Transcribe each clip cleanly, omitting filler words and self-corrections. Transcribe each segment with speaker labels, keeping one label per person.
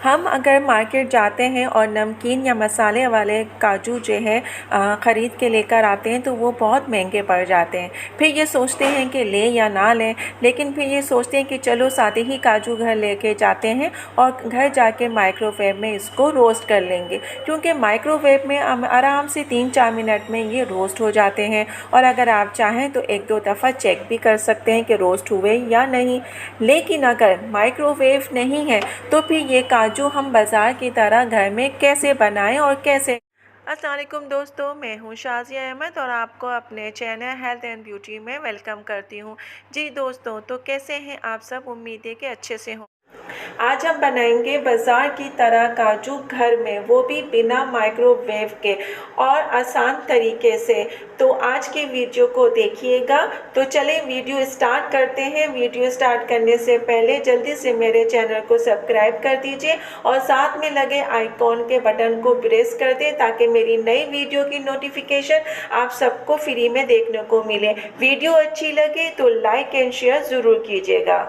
Speaker 1: हम अगर मार्केट जाते हैं और नमकीन या मसाले वाले काजू जो है ख़रीद के लेकर आते हैं तो वो बहुत महंगे पड़ जाते हैं। फिर ये सोचते हैं कि लें या ना लें, लेकिन फिर ये सोचते हैं कि चलो सादे ही काजू घर लेके जाते हैं और घर जाके माइक्रोवेव में इसको रोस्ट कर लेंगे, क्योंकि माइक्रोवेव में हम आराम से 3-4 मिनट में ये रोस्ट हो जाते हैं। और अगर आप चाहें तो 1-2 दफ़ा चेक भी कर सकते हैं कि रोस्ट हुए या नहीं। लेकिन अगर माइक्रोवेव नहीं है तो फिर ये काजू हम बाज़ार की तरह घर में कैसे बनाएं और कैसे। अस्सलाम वालेकुम दोस्तों, मैं हूँ शाज़िया अहमद और आपको अपने चैनल हेल्थ एंड ब्यूटी में वेलकम करती हूँ। जी दोस्तों, तो कैसे हैं आप सब? उम्मीद है कि अच्छे से हों। आज हम बनाएंगे बाज़ार की तरह काजू घर में, वो भी बिना माइक्रोवेव के और आसान तरीके से। तो आज की वीडियो को देखिएगा। तो चलें वीडियो स्टार्ट करते हैं। वीडियो स्टार्ट करने से पहले जल्दी से मेरे चैनल को सब्सक्राइब कर दीजिए और साथ में लगे आइकॉन के बटन को प्रेस कर दें ताकि मेरी नई वीडियो की नोटिफिकेशन आप सबको फ्री में देखने को मिले। वीडियो अच्छी लगे तो लाइक एंड शेयर ज़रूर कीजिएगा।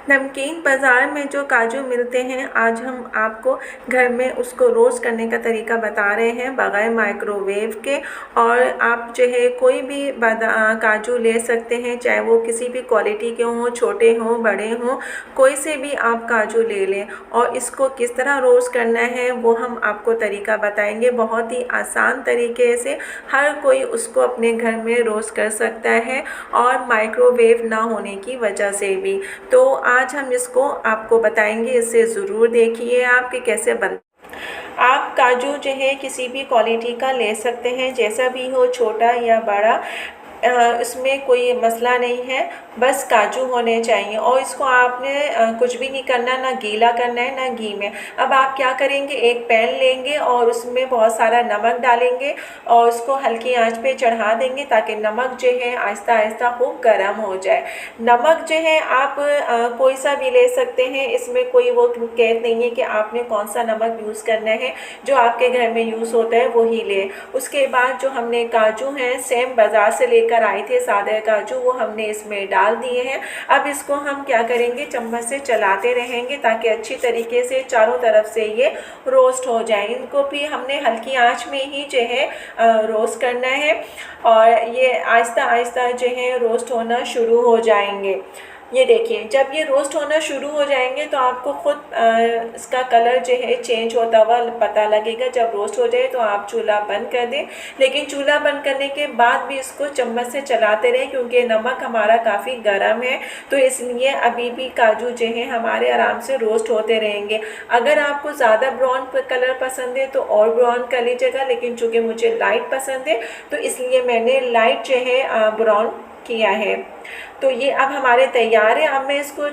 Speaker 1: नमकीन बाज़ार में जो काजू मिलते हैं, आज हम आपको घर में उसको रोस्ट करने का तरीका बता रहे हैं बग़ैर माइक्रोवेव के। और आप जो है कोई भी काजू ले सकते हैं, चाहे वो किसी भी क्वालिटी के हों, छोटे हों बड़े हों, कोई से भी आप काजू ले लें। और इसको किस तरह रोस्ट करना है वो हम आपको तरीका बताएंगे, बहुत ही आसान तरीके से। हर कोई उसको अपने घर में रोस्ट कर सकता है और माइक्रोवेव ना होने की वजह से भी। तो आज हम इसको आपको बताएंगे, इसे ज़रूर देखिए आप कि कैसे बन। आप काजू जो है किसी भी क्वालिटी का ले सकते हैं, जैसा भी हो, छोटा या बड़ा, इसमें कोई मसला नहीं है, बस काजू होने चाहिए। और इसको आपने कुछ भी नहीं करना, ना गीला करना है ना घी में। अब आप क्या करेंगे, एक पैन लेंगे और उसमें बहुत सारा नमक डालेंगे और उसको हल्की आंच पे चढ़ा देंगे ताकि नमक जो है आहिस्ता आहिस्ता खूब गर्म हो जाए। नमक जो है आप कोई सा भी ले सकते हैं, इसमें कोई वो कैद नहीं है कि आपने कौन सा नमक यूज़ करना है, जो आपके घर में यूज़ होता है वही ले। उसके बाद जो हमने काजू हैं सेम बाज़ार से लेकर आए थे सादे काजू, वो हमने इसमें डाल दिए हैं। अब इसको हम क्या करेंगे, चम्मच से चलाते रहेंगे ताकि अच्छी तरीके से चारों तरफ से ये रोस्ट हो जाए। इनको भी हमने हल्की आंच में ही जो है रोस्ट करना है और ये आहिस्ता आहिस्ता जो है रोस्ट होना शुरू हो जाएंगे। ये देखिए, जब ये रोस्ट होना शुरू हो जाएंगे तो आपको ख़ुद इसका कलर जो है चेंज होता हुआ पता लगेगा। जब रोस्ट हो जाए तो आप चूल्हा बंद कर दें, लेकिन चूल्हा बंद करने के बाद भी इसको चम्मच से चलाते रहें क्योंकि नमक हमारा काफ़ी गर्म है, तो इसलिए अभी भी काजू जो है हमारे आराम से रोस्ट होते रहेंगे। अगर आपको ज़्यादा ब्राउन कलर पसंद है तो और ब्राउन कर लीजिएगा, लेकिन चूँकि मुझे लाइट पसंद है तो इसलिए मैंने लाइट जो है ब्राउन किया है। तो ये अब हमारे तैयार है। अब मैं इसको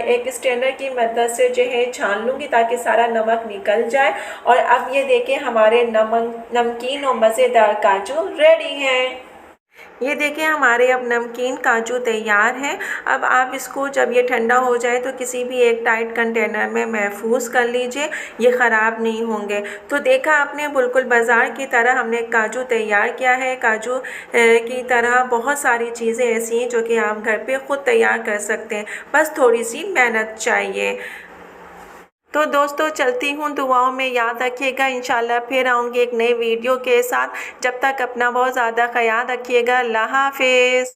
Speaker 1: एक स्ट्रेनर की मदद से जो है छान लूँगी ताकि सारा नमक निकल जाए। और अब ये देखें, हमारे नमकीन और मज़ेदार काजू रेडी हैं। ये देखिए, हमारे अब नमकीन काजू तैयार हैं। अब आप इसको जब ये ठंडा हो जाए तो किसी भी एक टाइट कंटेनर में महफूज कर लीजिए, ये ख़राब नहीं होंगे। तो देखा आपने, बिल्कुल बाज़ार की तरह हमने काजू तैयार किया है। काजू की तरह बहुत सारी चीज़ें ऐसी हैं जो कि आप घर पे ख़ुद तैयार कर सकते हैं, बस थोड़ी सी मेहनत चाहिए। तो दोस्तों चलती हूँ, दुआओं में याद रखिएगा। इंशाल्लाह फिर आऊँगी एक नई वीडियो के साथ। जब तक अपना बहुत ज़्यादा ख्याल रखिएगा। अल्लाह हाफ़िज़।